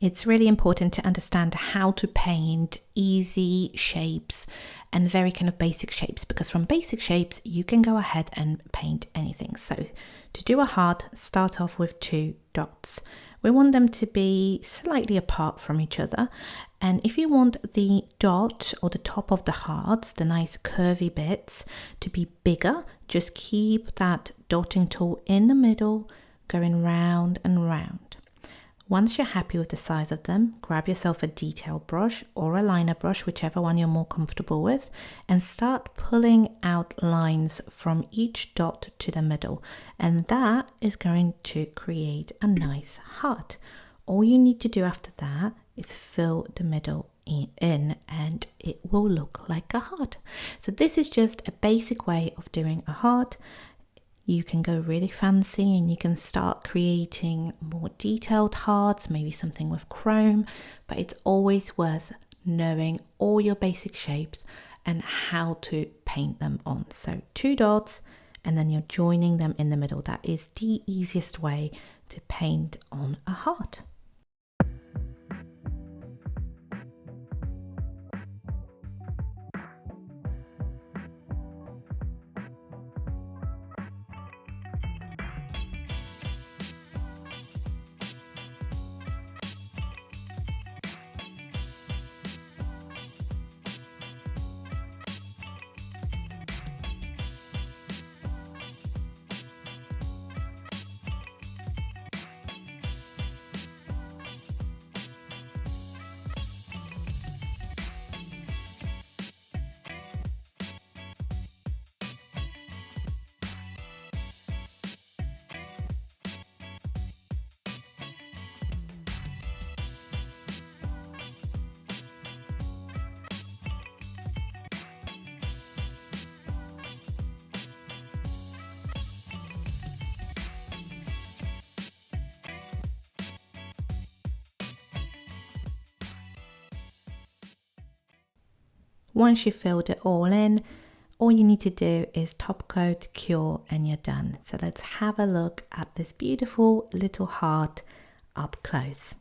It's really important to understand how to paint easy shapes and very kind of basic shapes, because from basic shapes you can go ahead and paint anything. So to do a heart, start off with 2 dots. We want them to be slightly apart from each other, and if you want the dot or the top of the hearts, the nice curvy bits, to be bigger, just keep that dotting tool in the middle going round and round. Once you're happy with the size of them, grab yourself a detail brush or a liner brush, whichever one you're more comfortable with, and start pulling out lines from each dot to the middle. And that is going to create a nice heart. All you need to do after that is fill the middle in and it will look like a heart. So this is just a basic way of doing a heart. You can go really fancy and you can start creating more detailed hearts, maybe something with chrome, but it's always worth knowing all your basic shapes and how to paint them on. So 2 dots and then you're joining them in the middle. That is the easiest way to paint on a heart. Once you've filled it all in, all you need to do is top coat, cure, and you're done. So let's have a look at this beautiful little heart up close.